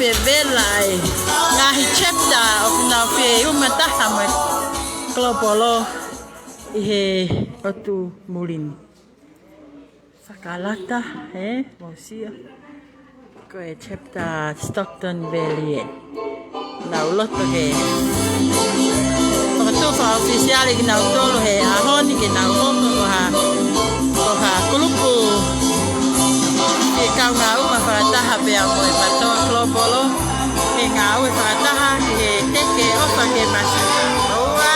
pie vela ngahi chapter of na pie umataha mai klopolo he otu mulini sakalata mosia ko e chapter Stockton Valley na uloto he to fa oficiale ki NAUTOLU he ahoni ki NAUTOLU ko ha kulupu e KANAU ma FAKA'ATAMAI pe amoi matoa klopolo e ngau e FAKA'ATAMAI he teke ofa ke masi oa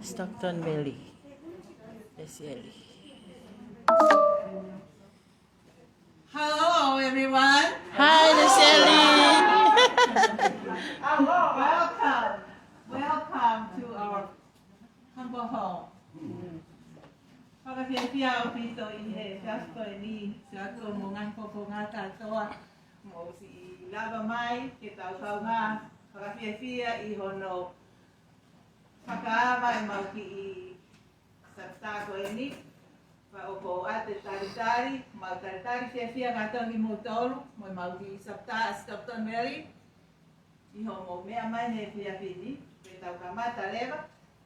Stockton Valley. Hello, everyone. Hi, Lusefa. Hello, welcome to our humble home. Whakawhiawhia o pito I he whiasko e ni se ato mo ngai koko ngā katoa mo si lava mai ke tau kaunga whakawhiawhia I HONAU FAKA'ATAMAI mau ki I saptako e ni wa oko ate taritari mau taritari whiawhia katoa ki MOVETE mo mau ki sapta Stockton Valley I ho mo mea mai ne whiawhini pe tau kamata lewa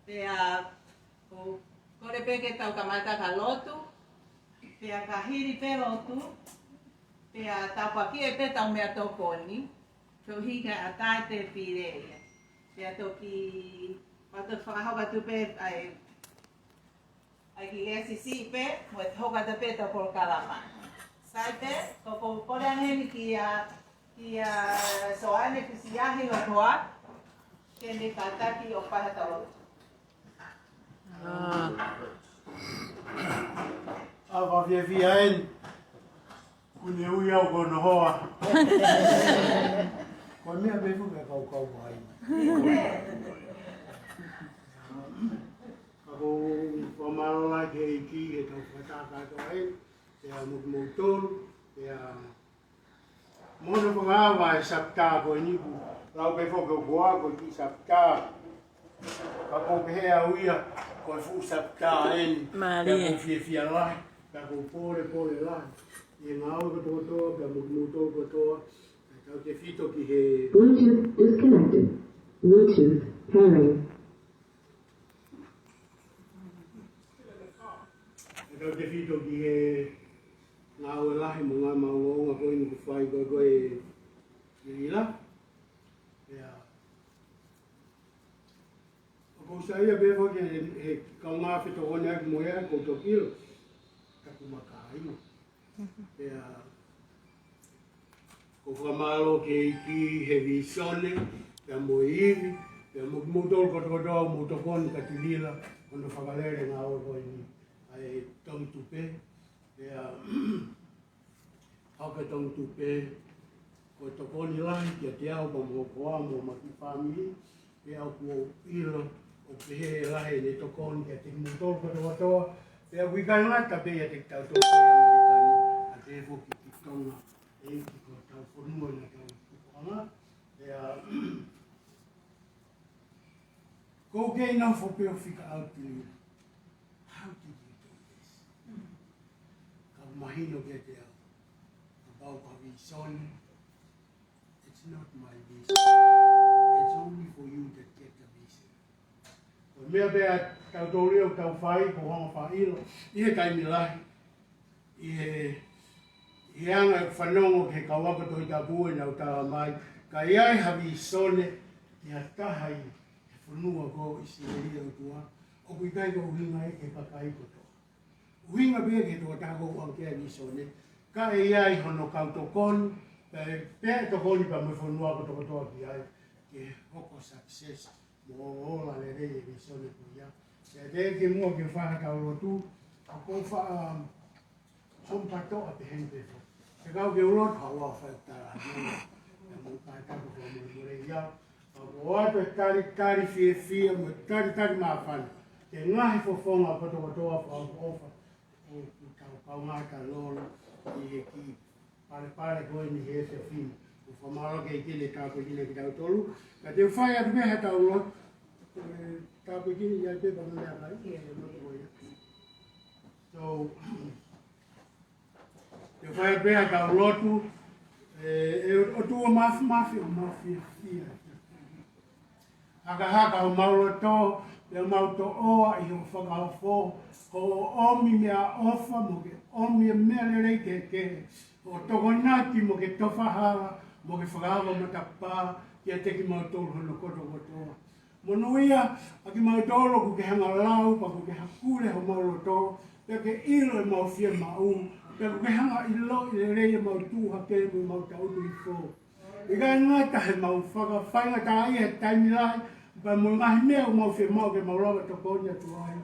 pe a kore pe ke tau kamata ka lotu pe a kahiri pe lotu pe a tapaki e pe tau mea toko ni so hika a tai te pireia pe a toki patot whakahoka tu pe ai ki SEC pe mo e hoka te pe tau por kalama sai pe koko kore anheni ki a soane kisiahi o toa kene kataki o pahata lotu Whakawhiawhia en kune ui au kono hoa. Koe mea befu me kau mai. Kako whamarora ke iki e tau whatakato en, te a MOVETE, te a mono whangawa e sapta ko e niku. Rau pe whoka kua ko ki sapta. Kako pehea uia ko e fu sapta en, te a whiawhia lahi. Kako pore lahi. E ngāo katoa, ka MOVETE katoa. Tau te whito ki he... Bluetooth disconnected. Bluetooth pairing. Tau te whito ki he... Ngāo e lahi mo ngā maunga koe ni ku whai koe e ila. O Ko saya be fo ke ka nga fe to ona mo ya ko to kilo. Ka ku makai. Ya ko famalo ke ki he visione, ya mo ivi, ya mo to ko mo to kon ka tilila, quando fa valere na o ni ai tong tupe, ya Haka tong tupe, ko to koni lahi kia te au pa mo koa mo maki whamiri, te au ko ilo o pehe lahi ne to koni kia te mutoro ko te watoa, te au wikai ngata pe ia te tau toko ia Americani, a te evo ki ki tonga, e ki ko tau whanua na tau kukuanga, te a ko kei nau whopeo whika au te lia. How did you do this? Ka mahino kia te au. About my vision, it's not my vision. It's only for you to get the vision. O mea bea tau tōri o tau whai, ko hanga whailo, i he Taimi lahi, i anga whanongo ke kawaka toi ta bue nau FAKA'ATAMAI, ka iai ha visone, i ha taha i, he whanua ko i sireria utua, o kui kai ko uhinga e ke kakai kotoa. Uhinga bea ke toa tako au kea visone, ka e iai hono kau tokoni, pe tokoni pa me whanua ko tokotoa ki ai, ke hoko success, mo ola le rei e visone ko ia. Se te ke mua ke whaha kau rotu, a ko wha sompatoa te hente fo. Se kau ke urot, hawa whaitara hana, e mo kai taku ko mo re ia. O ato e tari fie, mo tari mawhana. Te ngahi fo whonga ko tokotoa pa o ofa, o kau ngata lolo, i he ki pare koe ni he se whina. O whamaro ke i kine tāko i kine ki tau tolu. Ka te whai atu meha tau lot, tāko i kine i ai pepa na mea kai, e motu koe ia. So, te whai atu meha tau lotu, o tua mafi o mafi fia. Haka o mauro tō, le mau to oa i ho whakahofo, ko omi mea ofa mo ke omi mea lerei ke o tokonati mo ke towhahara, mo ke whakahawa matapā, kia teki mau tōru hono koto kotoa. Monuia, a ki mau tōru ku ke hanga lau, pa ku ke hakure ho mauro tō, pe ke ilo e mau fia mau, pe ku ke hanga ilo i lerei e mau tūha ke mo mau tautu i fō. I kai ngata he mau whakawhainga tā i he Taimi lahi, pa mo ngahi mea o mau whi mau ke mau rawa tokoni atu ai.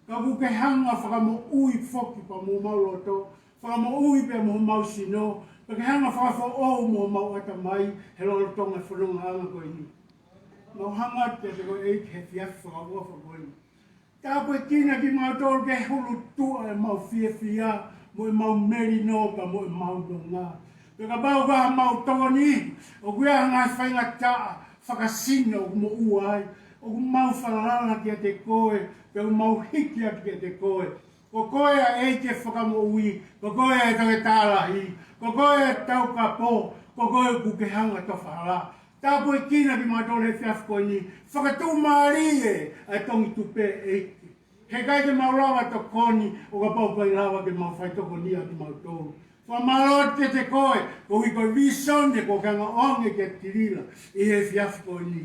Ka ku ke hanga whakamo ui whoki pa mo mau roto, whakamo ui pe mo mau sino, pa ke hanga whakafo o mo mau atamai, he lolo tonga whanonga hanga koe ni. Mau hanga te koe eik he whiafi whakawafa koe ni. Tā koe tina ki mau tōru ke hulu tua e mau whia, mo e mau meri no pa mo e mau no ngā. Pe ka bau kaha mau tokoni, o kuia ngai whainga taa, whakasina o mo uai, o mau whalaranga ki a te koe, pe o mau hiki atu ki a te koe. Ko koe a eike whakamo ui, ko koe a take tālahi, ko koe a tau ka pō, ko koe ku ke hanga to whahala. Tā koe kina ki mātore whiaf koe ni, whakatū maari e, a tongi tupe eike. He kai ke mau rawa to koni, o ka pau kai rawa ke mau whaitoko ni atu mau tōru. Whamarot te koe, ko hui koe visonde ko kanga onge ke tirila, i he whiaf koe ni.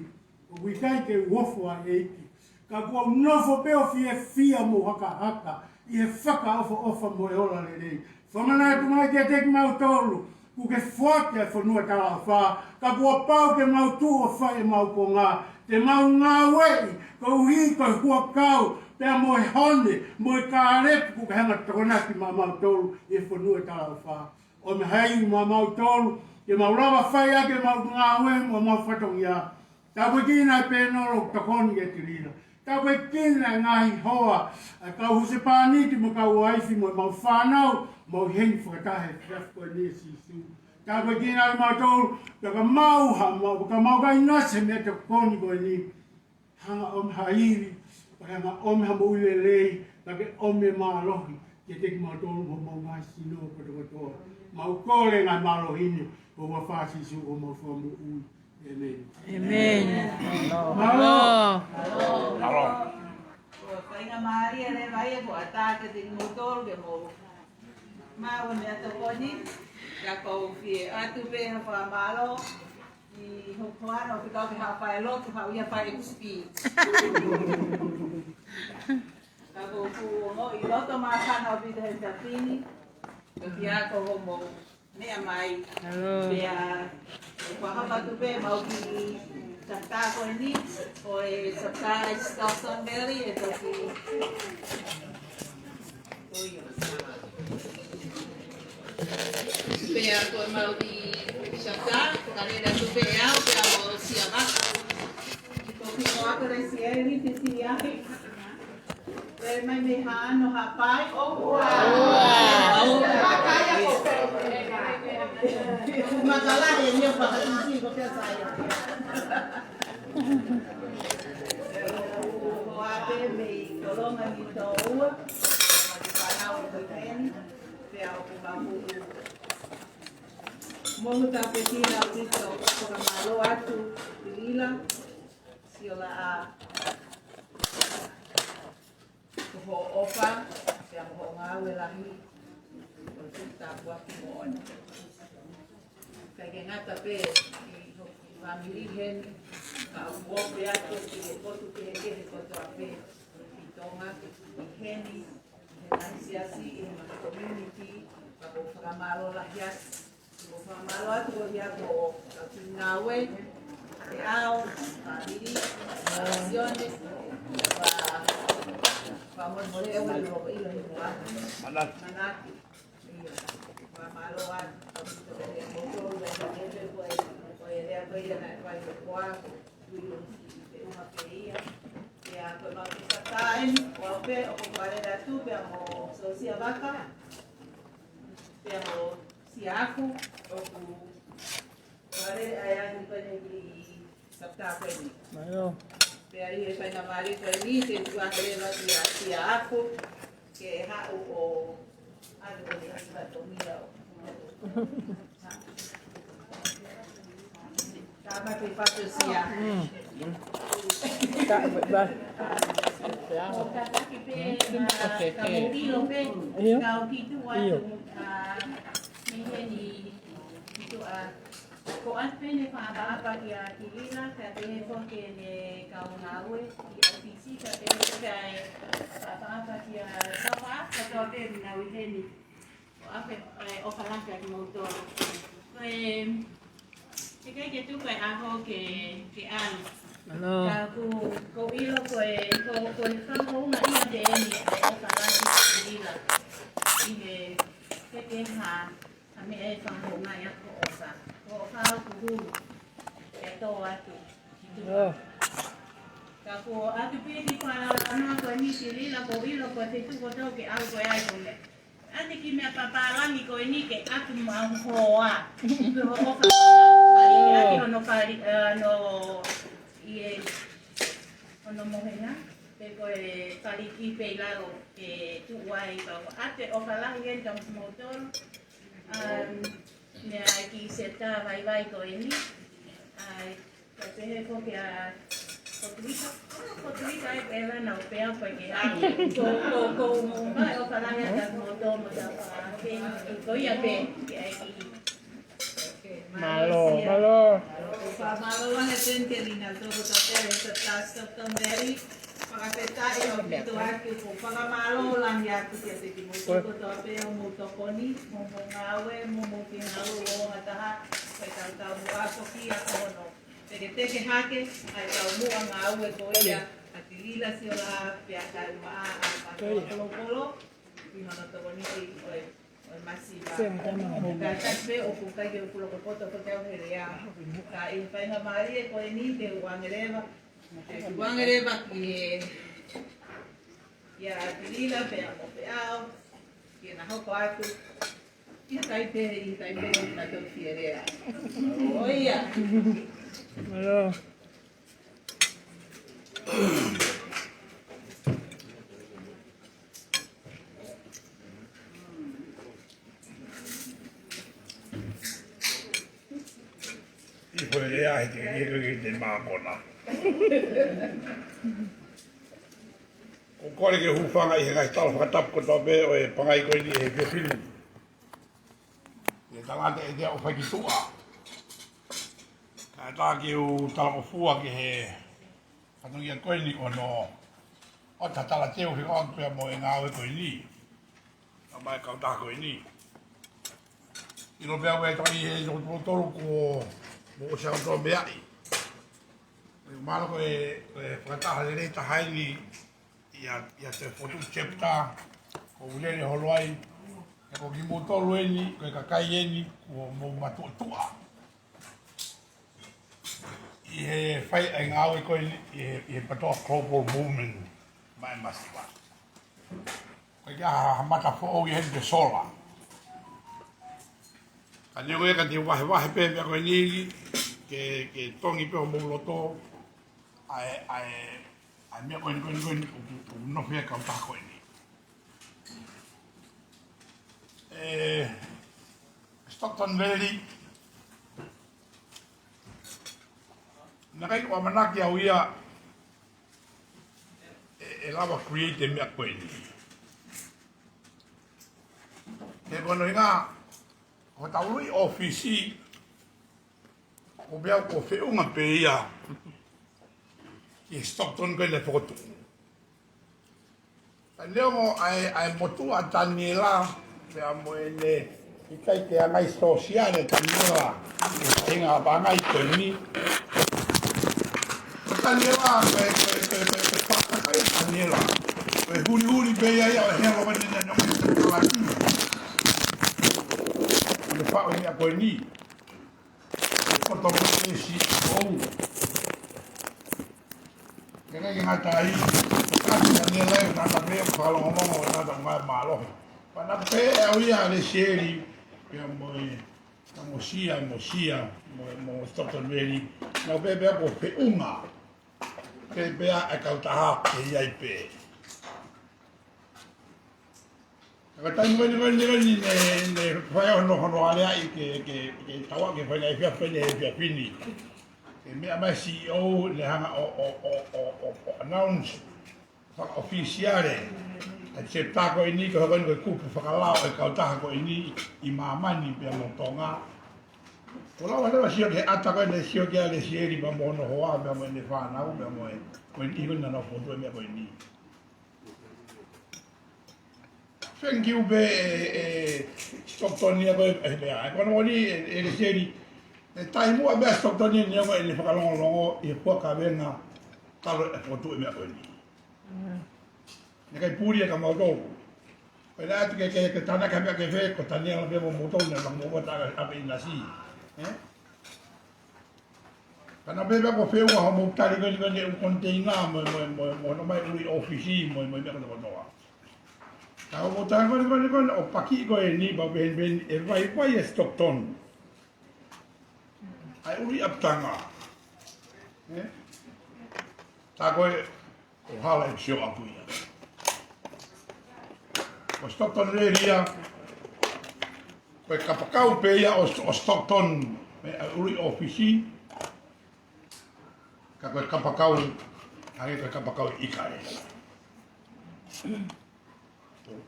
Ko hui kai ke uofo a eiki. Ka kua nofo peo fia mo haka, i he whaka ofa mo e ola le rei. Whamana e kumai ke teki mau tolu, ku ke whake a whanua tala wha, ka kua pau ke mau tu o whai e mau ko ngā, te mau ngā wei, ko hui koe hua kau, pea mo e hone, mo e kārepu ku ke hanga tokonaki ma mau tolu e whanua tala wha. O me hei ma mau tolu, ke mau rawa whai ake mau ngā wei mo mau whatongi a. Tā koe kina e pēnoro tokoni e tirina. Tā koe kina e ngahi hoa, a kau huse pāniti mo kau aifi mo mau whanau, mau hengi whakatahe whiaf koe ni sisu. Tā koe kina e mau tolu, ka mauha, ka mau kai nase me tokoni koe ni. Hanga om hairi, hanga om ha mo ule lei, ke ome mālohi, ke teki mau tolu mo mau ngai sino kotokotoa. Mau kore ngai mālohine, ko wa whasisu o mau whamu ui. Amen. Amen. Hello. Hello. Whainga maari e le vai e ko atake te motoro ke mo. Maua me atokoni, ka kou fie atu pe ha whamalo, I hokoano ke kau ke HAPAI lotu hau ia pai uspi. Kako ku ngo I loto masana o pita he tapini. Ki ako homo mea mai. Pea wahapa tupe mau ki Sakta ko ini, o sakta Stockton Valley, ito si Pea ko mau di sakta, kanina tupe yao, pea mo siya ko kino ako rin siya, rin siya. Pea may mehan no HAPAI, VAKAI ako. Makalah niyo pa kasi ko kaya saya. Ate may kolonga nito uwa, magpanaw ko rin, kaya ako mabuo. Mohu tapetina dito, pagkamalo ato, Lusefa Siolaa. Kuho opa, kaya mo ngawe LAHI, konsulta buat kimoon. Kaya nga tape, family hen, kaupo ya to kotu keke kotu ape, itonga, iheni, siasi in community, pagkamalo lahyat, pagkamalo ato ya ko ngawe, KETAU, VILI, naciones, vamos a morir en el Manak. Pagkamalo ato, dia baya na vai kuwa uma peia e a como está time o pe o compare da tu pe mo socia vaca pe mo siaku o ku pare aya ni pene di sapta peni malo pe aí e pai na mari peni se tu andre la siaku que ha o algo de esta comida Tama kay Pato siya. Kamudilo pe. Kau kitu watu miheni itu ko aspe ne pa apa dia kilila ka te porque ne kau nawe di ofisi ka te kai apa dia apa ka te na wiheni. Apa ojalá que motor. Cái cái chú phải aho cái ăn. Cả cô yêu cô không có mà yêu để đi ở cả là đi là đi cái hà mẹ em放好嘛一個啥，我靠姑cái to à tụ. Cả cô à tụ biết đi qua nó có như thế là cô yêu cô thấy tụ cô đâu cái áo cô ai cũng đấy. Ate ki mea paparani ko ini ke atu mahoa. Ko oka. Aki no pari no ie ono mohena pe ko pari ki pe laro ke tu wai ka ate ojalá yen kam motor me ki seta vai ko ini ai ka te ko ke a Kotrika ay pera na upea porque ko mumba ojalá ya que motor mo da ko ya pe malo malo na gente lina todo taper esta task também para petar e o pito aqui para malo lang ya que se que motor ko taper o motokoni mo ngawe mo KENAU o TAHA para tal buaco aqui a kono Pero te que hake ai tau mua ngau e ko ia Lusefa Siolaa pea kai maa a polo ino no toboniti o masiva ka taspe o ku kai ke pulo ko poto ko te o herea ka I pai na mari e ko ni te wangereva ki ya Lusefa pea mo peao ki na hoko atu ia kai pe na to fierea oia Hello. Ipuele ai te ke mākona. Ko kore ke hufanga I he talo whakatapu ko tope o e pangai koe ni he whiwhiri. E tangata e te o whakitua. tā ki u talakofua ki he whanungia koe ni ono o ta tala teo he o pia mo e ngā oe koe ni a mai kau tā koe ni i lo pia wei toi he tolu ko mo o siang tō meai mana koe whakataha le rei tahai ni ia te fotu chapter ko ulele holoai e ko ki mo tolu eni koe kakai eni ko mo matu otua i he whai ai ngā oe koe i he patoa global movement mai masiwa. Koe kia hamata fo i he te sola. Ka ni koe ka te wahe pe mea koe niri ke tongi pe o mouloto ai mea koe ni u nofia kau tā koe ni. Stockton Valley na kai ko manaki au ia e lava create mea koe ni. Te kono inga ko taului ofisi ko bea ko whiunga pe ia ki Stockton koe le whakotu. Ta leo mo ai motu a Daniela pea mo e le IKAI te angai sosiale Daniela e inga bangai koe ni. Daniela, FAKA'ATAMAI Daniela. Huri pe ia ia he lo vane na no laki. Le fa o ia koe ni. Ko to ko si o. Kena ki ngata ai. Ka Daniela na ta pe ko lo mo na ta ma malo. Pa na pe o ia le seri pe mo mo Stockton Valley. Na pe ko pe uma. Ke bea e kau taha ke iai pe. Ka taimi ni ne whai hono alea i ke tawa ke whai fia whini. Ke mea mai CEO le hanga o announce whaka-officiare. E te tāko i ni ka hokoni koe kupu whakalao e kau taha ko i ni i mamani pia mo tonga. Ko lawa lewa sio ke ata koe ne sio ke ale sieri pa mono hoa mea mo ne whanau mea mo e koe ni hikoni nana whotu e mea koe ni. Thank you be Stocktonia koe e mea. E kono wani e le sieri e tai mua mea Stocktonia ni e le whakalongo i e puaka venga talo e whotu e mea koe ni. Ne kai puri e ka mautoku. Koe le atu ke tanaka mea ke whe ko tania la mea mo motone la mo wata ape i nasi. Kana bebe ko feu ho mo tali ko un container mo no mai ui ofisi mo me ko no. Ka mo tali ko o paki ko e ni ba ben e vai e Stockton. Ai ui aptanga. Ta ko o hala e sio apuia. O Stockton area koe kapakau pe ia o Stockton me uri ofisi ka koe kapakau hange koe kapakau IKAI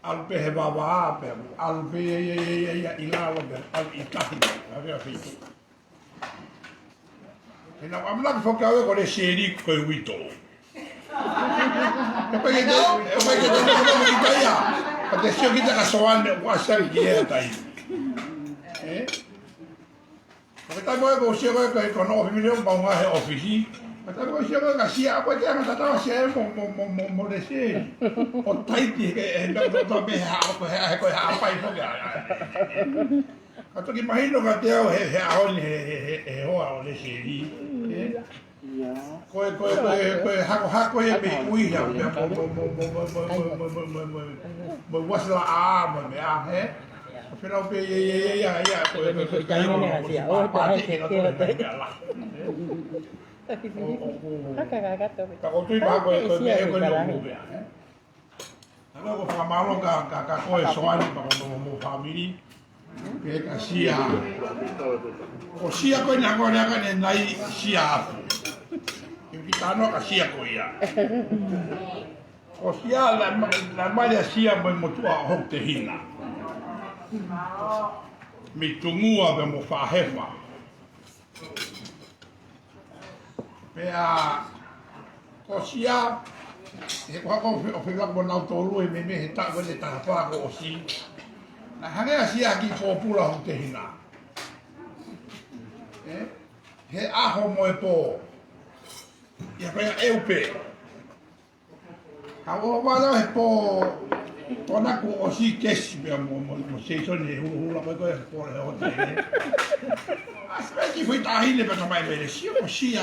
alpe he wawa pe alpe ia ilawa pe al IKAI avea fitu e na amla ko ka ko le seri koe wito e pa ke te ia pa te sio kita ka soan wa sari ia tai Kita boleh gosip ke kono ofisi mau ngahe ofisi. Kita gosip ke sia apa dia kata tahu sia mau desi. O taiti ke to be ha ko apa itu ya. Atau imagino que dia he aon he ho o desi. Ko hako e be ui ya mo wasla a mo ya he. Pero pe ya ko kai no sia o ta he ke la ka ko tu ba ko me ko no be ana ko fa malo ka ko e soani pa ko mo family pe ka sia o sia ko na ko na ka ne nai sia ke kitano ka sia ko ya o sia la maya sia mo tu a hok te hina mi tungua be mo fahefa Pea kosia e kwa ko o fela ko NAUTOLU e me he ta wele ta pa ko osi. Na hanga sia ki popula ho te hina. He aho mo e po. Ia pea eupe. Ka o wala he po tona ko osi kesi me mo seison e hula ko e po e o te. Aspetta foi tahile per mai bene, si o sia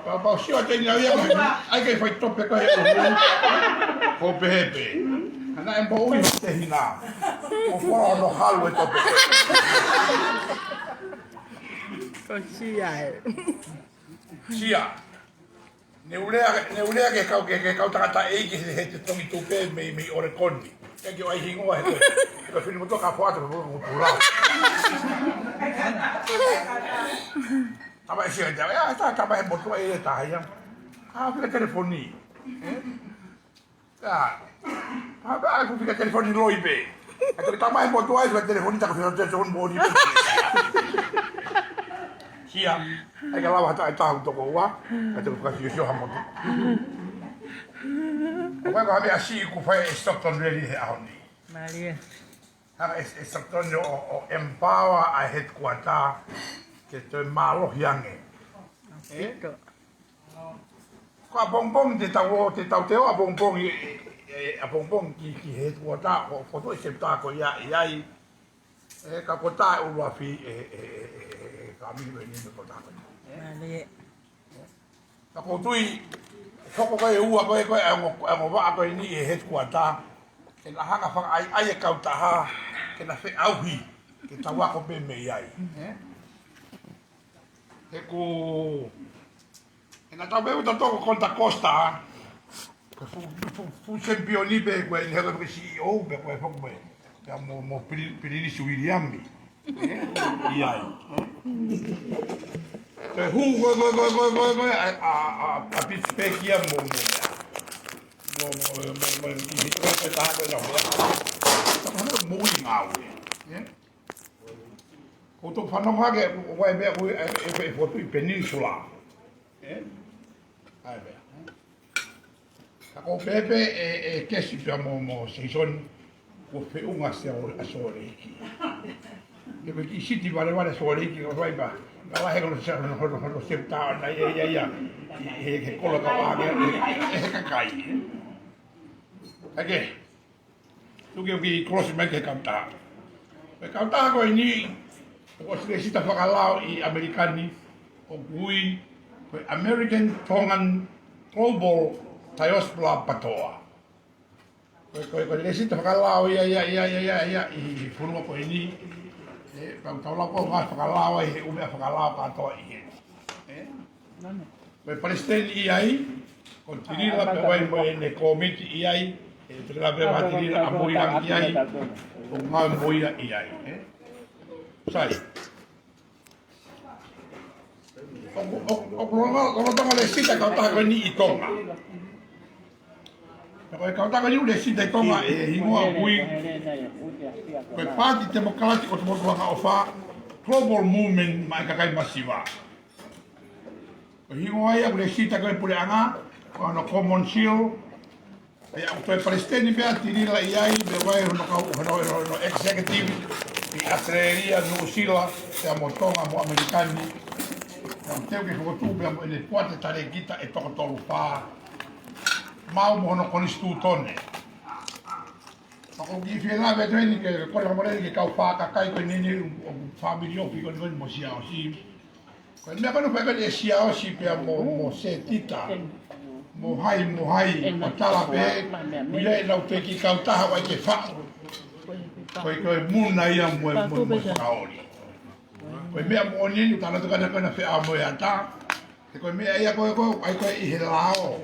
Papa si o te ni avia ai che foi toppe ko o pepe. Ana en bo ui te hina. O fora no halo e toppe. Sia. Neulea ke kau tangata e ki he te tongi tupe me ore koni. Ke ki ai hingo he ko fini mo toka foto mo pula. Tama isi aja ya tama he moto e ta ya. Ah fica telefoni. Ya. Aku fica telefoni loibe. Aku tama he moto ai fica telefoni ta ko telefon bodi. Sia, ai ka lawa ta to ko wa, ka te ka si hamoto. Ko ka habe asi ku fa Stockton really he ahoni. Maria. Ha Stockton o empower a headquarter ke te malo yange. Ko bongbong te tau te o bongbong a bongbong ki headquarter o foto septa ko ya ai ka kota u wa fi kami ni ko ta ko. Maria. Ako tui foko ka e ua ko ngo va ko ni e headquarter ke la hanga fa ai ka TAHA ke na fe auhi ke tawa ko be me ai. E ko na tabe o to conta costa fu championi be ko il hero CEO be ko foko be. Ya mo pirili suiliambi. Iai. Te hungo a pitspeki a mo i ko te taha na mo. Ta mo MUIMUI. Ko to FANONGO ke wai be ko e foto i peninsula. Ai be. Ka ko pepe e kesi pe mo season ko fe unga se a sore. Ke me ki siti vale sore ki ko vai ba. Ngala he ko se no septa na ia he ko ka wa e KAKAI. Ake. Tu ki cross me ke kanta. Me kanta ko ni ko se sita fakalao i Americani o kui ko American Tongan Global Tiospla Patoa. Ko le sita fakalao ia i funu ko ni pa taula ko ga fakalao i u me fakalao katoa i. Ko Palestine i ai ko tirila pe wai mo ne komiti i ai e trela be va tirila a moia i ai o nga moia i ai. Sai. O tanga le sita ka ta ko ni i tonga. Ko ka ta ko ni le sita i tonga e hingoa kui. Ko Parti Democrático o mo ka ofa global movement mai ka kai masiva. Ko hingoa ia le sita ko pule anga ko no common shield. E a to Palestine be atirila i ai be vai no ka no executive i atreria no sila se amotonga mo americani. Ang teo ke ko tu be mo ele kwate tare gita e toko tolu pa. Mau mo no konstitutone. Ako gi fiela be treni ke ko mo le ke kau pa ka kai ko ni family of ko mo sia o si. Ko me ko no pe ke sia o si pe mo se tita. Mo hai o tala pe. Ia na pe ki kau TAHA wa ke fa. Ko muna ia mo kaori. Ko mea mo ni tala to kana fe amo ya ta. Ko mea ia ko ai ko i helao.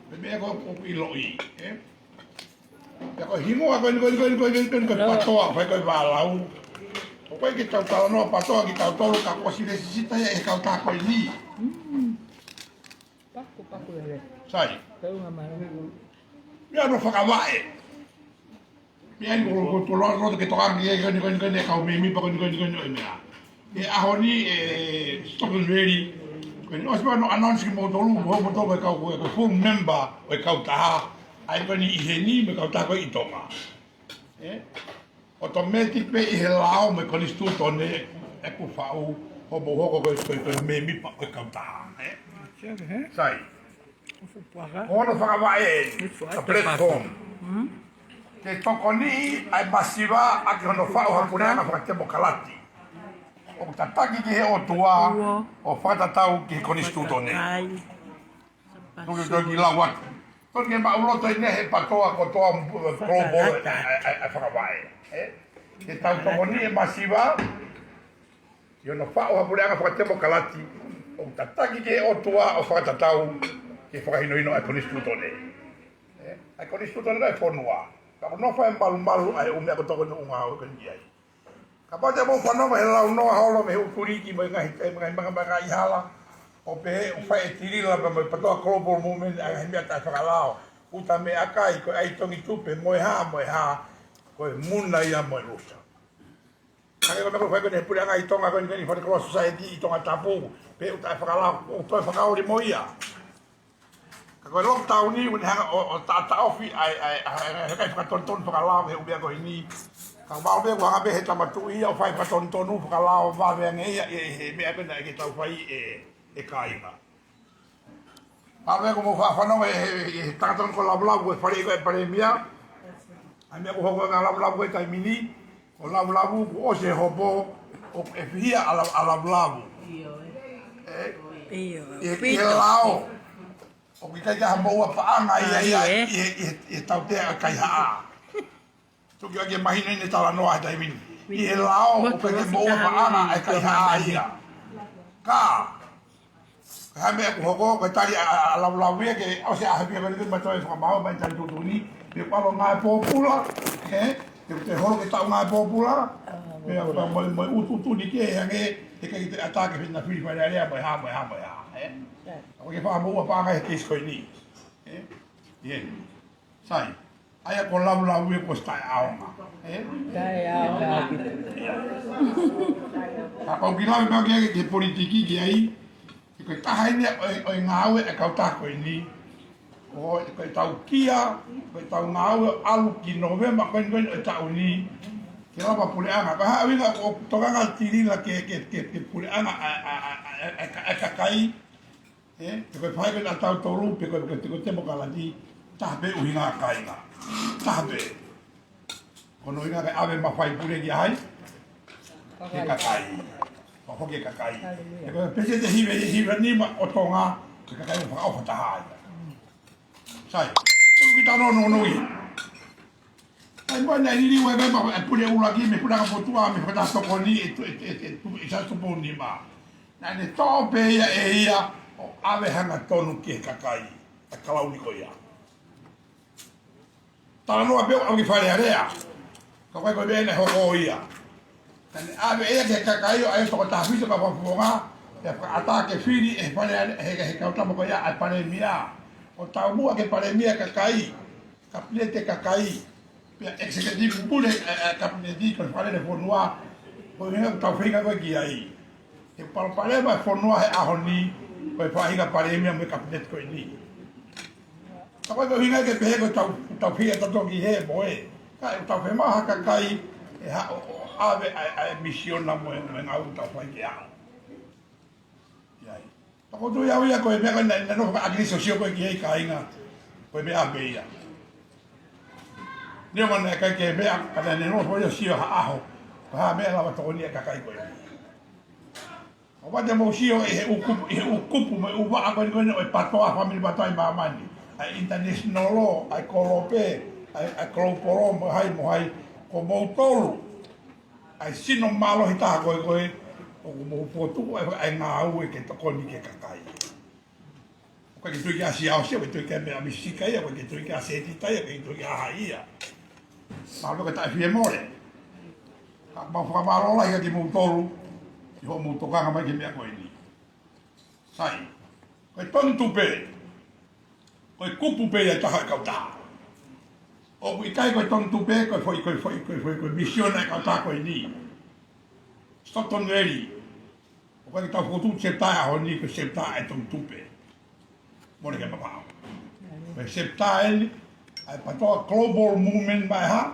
Ko mea ko i loi, Ya ko himo ko patoa fa ko va lau. Ko ki tau no patoa ki tau tolu ka ko si necesita e ka ta ko ni. Paku le. Sai. Kau ngamaro. Ya no FAKA'ATAMAI. Bien ko to lo ke to ang ye ko ni ka mi pa ko ni mea. ke ahoni Stockton Valley ko ni osba no announce ki MOTOLU mo to ka ko full member o ka TAHA ai ko ni iheni me ka ta ko itonga automatic pe i lao me ko ni stu tone e ku fau ho bo ho ko me mi pa ka TAHA sai ona FAKA'ATAMAI a platform ke tokoni ai masiva a ke no fau ha puna ka te mokalati o tataki ki he otua o whatatau ki he konistuto ne. Tuki tuki la wat. Tuki ma uloto i ne he patoa kotoa klobo a whakawai. Ke tau tokoni e masiva, i ono whao hapureanga whakatemo kalati, o tataki ki he otua o whakatatau ki he whakahinoino a konistuto ne. A konistuto ne e whonua. Ka unofa e malu ai umea kotoko no unga o kanjiai. Kapate mo panoma he lau noa holo me ukuriki mo ngahi mga ihala o pe o fai tirila pa mo patoa global movement a hemia ta whakalao uta me akai ko ai tongi tupe mo ha ko muna ia mo rusa kaya ko me ko fai ko ne pura ngai tonga ko ni for cross society i tonga tapu pe uta whakalao o to whakao ri mo ia ko lockdown ni un hanga o ta ofi ai kai whakatonton whakalao he ubia ko ini ka wāwe wanga be he tamatu ia o whai patonu whakalao wāwe angeia e mea pena e ke tau whai e kāinga. Wāwe ko mo whanonga e tātonu ko labulabu e whare iko e pare mea. A mea ko hoko ngā labulabu e Taimi ko labulabu ko o se hopo o e whia a labulabu. E he lao o ki kai kaha moua paanga ia e tau tea kai haa. Tuki ake mahina ni tala noa e Taimi. I he lao o kai moua paanga e kai haa ia. Ka ha mea ko hoko ko tari a labulabu ia ke o se ahapia kani kai matoe whakamau mai tari tutuni. Me palo ngā pōpula, te horo ke tau ngā pōpula, moi utu ni ke hange, te kai te atake whina whiri whare area, moi ha. O ke whakamua pānga he keis koi ni. Sai, aia ko lau e ko stai aonga. Tai aonga. Ka ki lau mea ke politiki ki ai, ke koe taha ine o ngā ue e kau tako i ni. Ko e tau kia, ko e tau ngāua alu ki Novemba, koe e tau ni, ke rapa pureanga. Ka haa winga o tokanga tirila ke pureanga e kakai, te koe whai koe a tau tolu, pe koe te temo kalati, taha pe uhinga a kainga. Taha pe. Kono hinga ke awe mawhai pure ki hai, ke kakai. Ko ke kakai. E koe pese te hiwe nima o tonga, ke kakai o whakao whatahai. Sai, ki tano nui. Ai mo na ni wa ba e pule ula ki me pula ka fotua me fata to koni e sa to poni ma. Na ne to pe ia e ia o ave hanga tonu ki kakai. A kala uni ko ia. Ta no abe o ki fare area. Ka ko bene ho ko ia. Na ne ave ia ke kakai ai to ta fiso ka fonga. E atake fili e fare he ka ta mo ko ia a pare mia. O tau mua ke paremia kakai, kapinete kakai, pia executive bule kapinete ko fale de fonua, ko hinga tau whinga koe ki ai. E palparema fonua he ahoni, ko e whahinga paremia me kapinete koe ni. Ka koe hinga ke pehe ko tau whia tatoki he moe, ka e tau whemaha kakai, e ave a misiona moe ngau tau whai ke aho. Tako tu iau ia koe mea koe na no agri sosio koe ki hei kainga koe mea ape ia. Nio mana kai ke mea kada ne no foi sio ha aho. Ha mea lava toko ni kakai koe. O wate mo sio e ukupu me uwa a koe koe e patoa family patoa i maamani. Ai international law, ai kolope, ai koloporo mo hai ko MOTOLU. Ai sino malo hita koe koe o mo fotu ai ngāu e ke tokoni ke kakai. O ka ke tui ki a siao sia, ke tui ki a mea misika ia, ke tui ki a seti tai, ke tui ki a hai ia. Malo ke tai fie more. Ka mau whakamarola ia ki MOTOLU, i ho mutokanga mai ke mea koe ni. Sai, koe tonu tupe, koe kupu pe ia taha e kau taha. O IKAI koe tonu tupe, koe misiona e kau taha koe ni. Stockton Valley, O ka tau fotu septa a honi ko septa e tong tupe. Mo ke papa. Pe septa ele ai patoa global movement mai ha.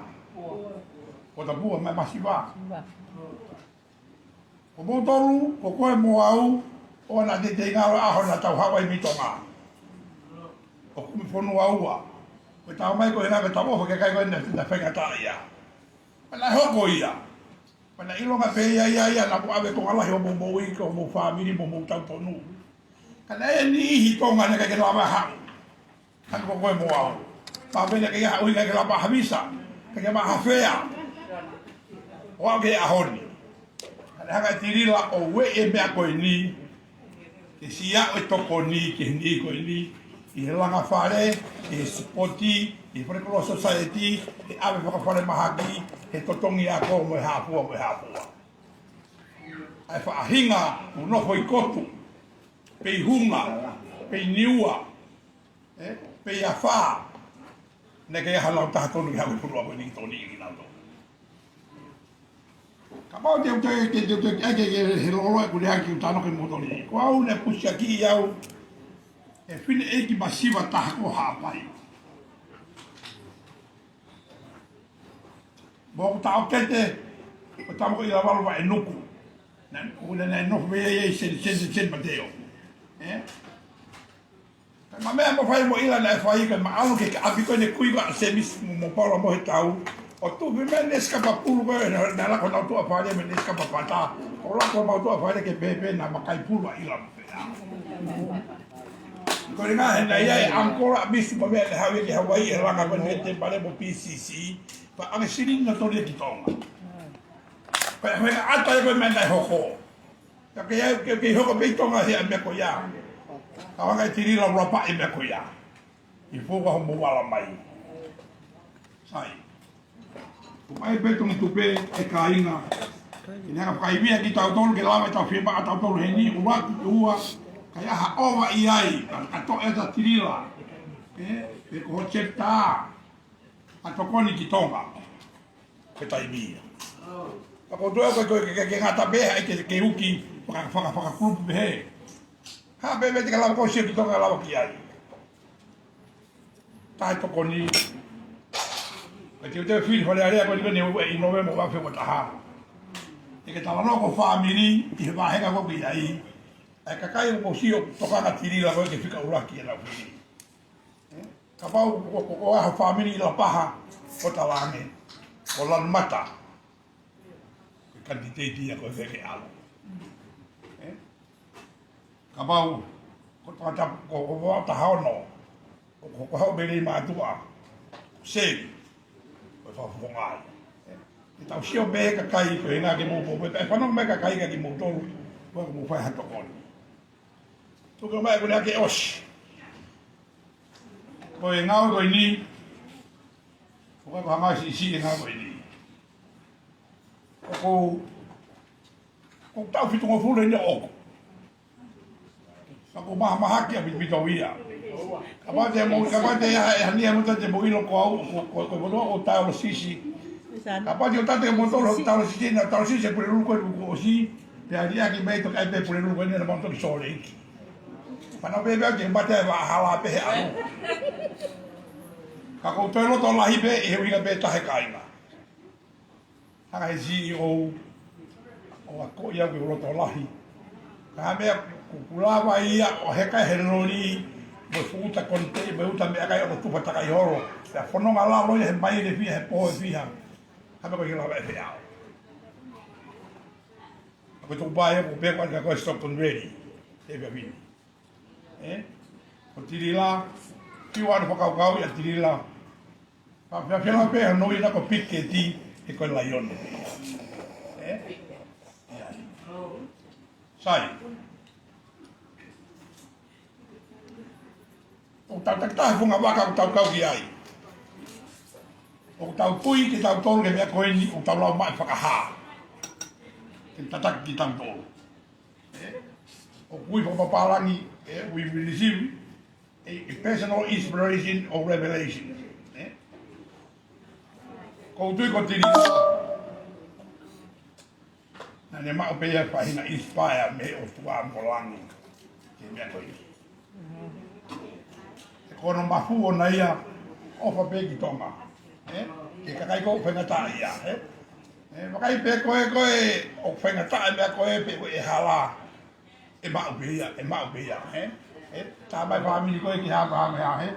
Ko ta bua mai masiva. Ko mo tolu ko koe mo au o na te ngalo a hona tau Hawaii mitonga. O kumi fonu aua. Ko tau mai ko ina ko tau o ke kai ko na FAKA'ATAMAI ia. Mana hoko ia. Mana ilonga pe ia na ko ave ko ala ho mo i ko mo family mo TOTONU. Kana e ni hi tonga na ke lava ha. Kan ko mo au. Pa be ke ha ui ke lava havisa. Ke ma hafea. O ke ahoni. Hanga tirila o we e mea koe ni ke sia o tokoni ke ni koe ni i he langa whare, e spoti, e Freckle Society, e ave whakawhare mahaki, he totongi a ko mo e hapua. Ai whaahinga o noho i kotu, pei hunga, pei niua, pei a wha, ne ke halau taha tonu ki hawe purua koe ni ki toni i ki nauto. Kapau te he lolo e kure haki utano ke motoni. Ko au ne pusi aki i au e whine eki masiva taha ko HAPAI. Mo tau kete o tamo i la walwa e nuku. Ule ne nofu me e sen mateo. Ma mea mo whai mo ila na e whai ka ma alu ke api koe ne kuiwa se mis mo paula mo he tau. O tu me neska pa pulu koe na lako na utua whare me neska pa pata. O lako ma utua whare ke pepe na makai pulu a ila mo whea. Ko ngā he nei ai ankora misu pa mea le hawe ki Hawaii e langa koe ne te pare mo PCC. Pa ane siri na tori e ki tonga. Ko e whenga ata e koe mea nei hoko. Ka ke hoko pei tonga he a mea ko ia. Ka wanga e tiri la rapa e mea ko ia. I fuga ho mo wala mai. Sai. Mai beto ni tupe e kainga. Ina ka kaimia ki TOTONU ke lama tau whima a TOTONU he ni ua ki ua. Kai aha owa i ai, ka to e ta tirila. E ko chepta. A tokoni ki tonga. Ke Taimi. Ka ko doa ko ke ngata beha e ke uki whaka kurupu behe. Ha bebe te ka lama ko ki tonga lama ki ai. Tai tokoni. Ke te whiri whare area ko ni i november wa whi TAHA. E ke tala no ko family i he wahenga ko ki ai. Ai kakai o sio tokanga tirila ko ke fika uraki na whiri. Ka pau ko a family la paha o talange. O lan mata. Ke kandidati ko ke alo. Ka pau ko tata ko TAHA no. Ko ho bere ma tua. Sei. Ko fa fongai. E tau sio be kakai ko ina ke mo po. E fa no me kakai ke mo tolu. Ko mo fa ha tokoni. Tu ko mai ko na ke os. Ko e ngau ko ni. Ko ko hanga si ngau ko ni. Ko tau fitu ngo fulu ni oko. Ko maha ki a bitawia. Kapate ya ni anu te mo ilo ko o tau sisi. Kapate o tate mo tolo tau sisi na tau sisi por el ko si. Pe aria ki mai to kai pe por el ko ni na mo to sole. Pana be be ke bate va hala pe anu. Ka ko telo to LAHI be e wi be ta he kaina. Hanga he CEO o a ko ia ko to LAHI. Ka me kulava ia o heka helori mo futa konte me uta me kai o tupa takai horo. Ya fononga la lo he mai de fi he po fi ha. Ha me ko ia la fe ao. Ko tu bai ko be ko stop on ready. E be vini. O tirila ki wa no kau ya tirila. Pa fela pe no ina ko pique ti e ko la ione. Sai. O tau funga waka o tau kau ki ai. O tau pui ki tau tolu ke mea koe ni o tau lau mai whakaha. Ke tatak ki tau tolu. O kui whakapaparangi, we receive a personal inspiration or revelation. Ko tui ko tiri. Na ne mau pe ia whahina inspire me o tua molangi. Ke mea koi. E kono mafu o na ia ofa pe ki tonga. Ke kakai ko whengata ia. Wakai pe koe o whengata mea koe pe e hala. E mau pe ia. Tā mai whamini koe ki hapa mea.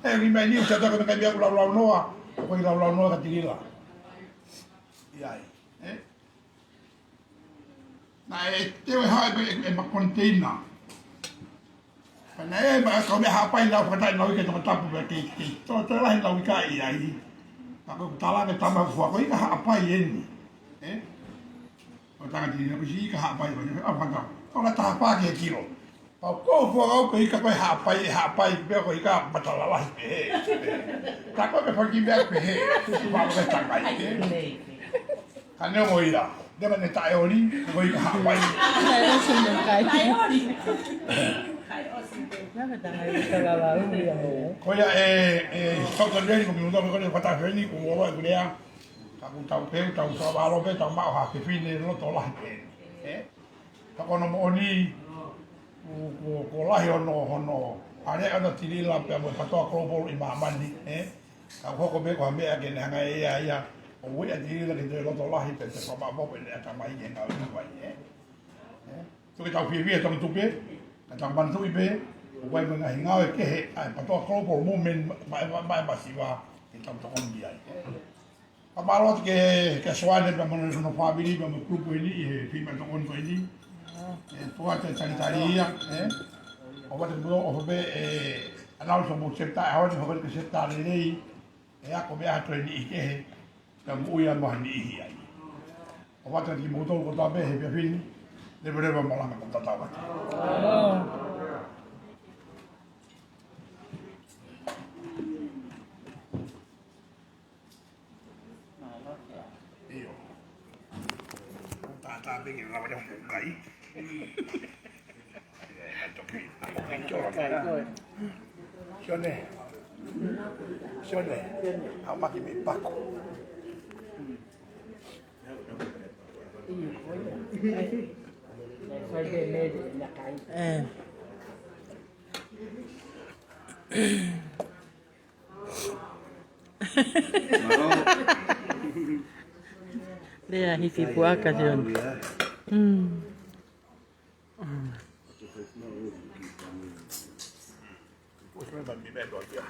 E ri mai niu te taka kai mea lau noa. Koe lau noa ka tirila. Iai. Na e teo e hae e ma container. Pana e ma kau me hapai lau whakatai lau ike tonga tapu pe ke tō lahi lau IKAI ai. Ka koe talanga tama fua koe ika hapai eni. O tanga tini na kusi ika hapai koe. Awhanga. Tonga taha pāke e kilo. Pau kou fua kau koe ika koe hapai pia koe ika matala lahi pe he. Ta koe me whaki mea pe he. Kusi wā koe tangai. Ka neo mo ira. Dema ne tae ori, ko i ka hapai. Tae osi no kai. Tae ori. Naka tanga i ka lala umi a mo. Ko ia e TOTONU ko mi mundo ko le pata feni ko mo ko lea. Ka ku tau pe tau sa ba lo pe tau ma ha ke fine no to lahi pe. Ka kono mo ni ko lahi ono are ana tirila pe mo patoa global i ma mani. Ka ko be ko me a ke hanga ia. O wei a tiri laki te loto lahi pe te whamamope le atamai e ngā unuai, So ke tau whiwhia tong tupe, ka tau manutui pe, o wei mga hingau e kehe, ai patoa global movement mai masiwa ke tau tokoni ai. Ka marot ke swane pe mana sono whabiri pe ma grupo ini, e whima tokoni ko ini, tua te taritari ia, o wate mudo o whape anau so mo septa, e hawa te whakari ke septa le rei, e ako mea hatoi ni i kehe, ka muia mahani ihi ai. O wata ki motol ko tape he pia whini, rewa malanga ko tatawata. Iyo. Tata pingi rawa de HONAU. TOKI. Sione. Amaki me pako. Lea hifi puaka John. Pues me van mi medo ya.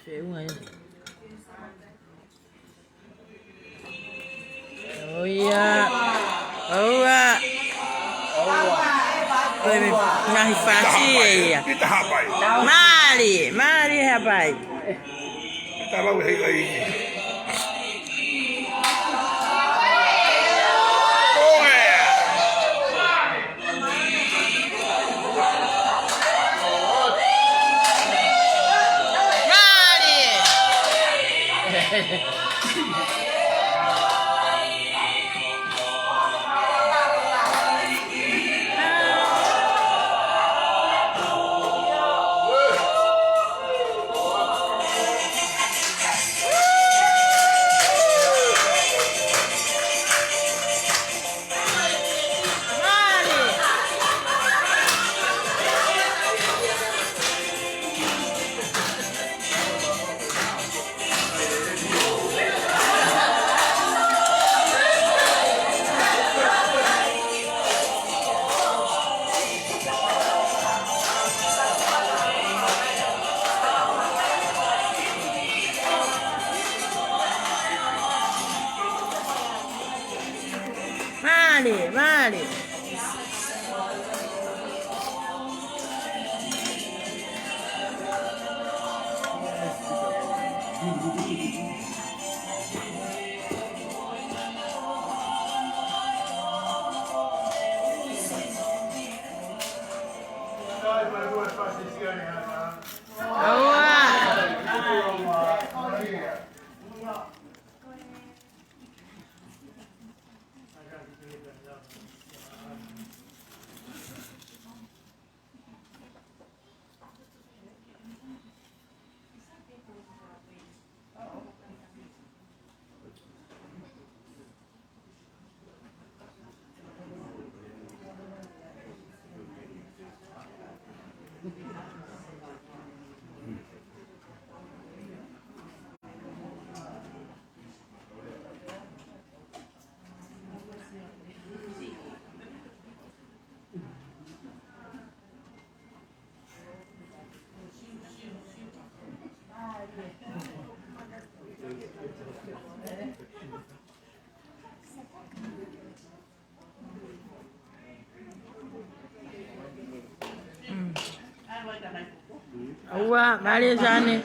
Feo aí. Oia. Oa. Oi, ngahi fasi. Kita hapai. Mari hapai. Kita lau hei kai. Vale. Ua, mali jane.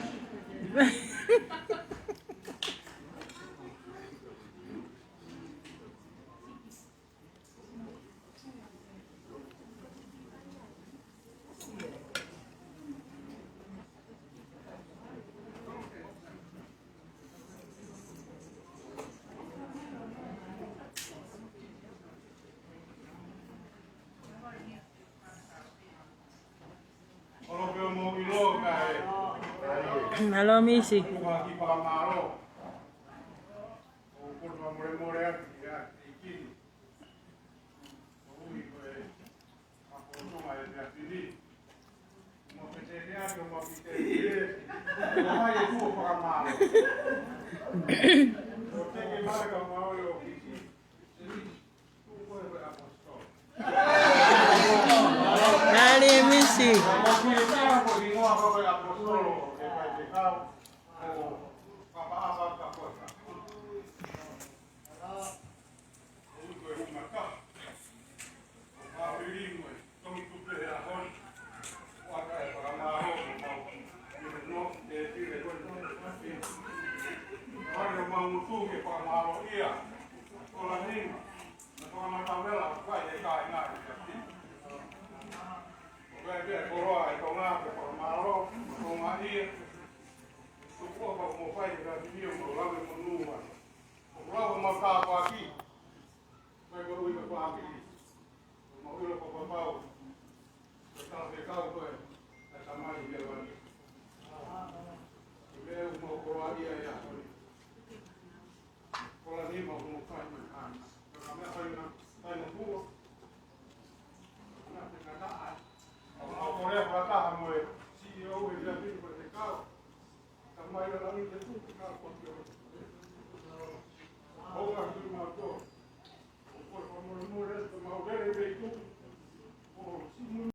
Halo misi. Nali misi. TAHA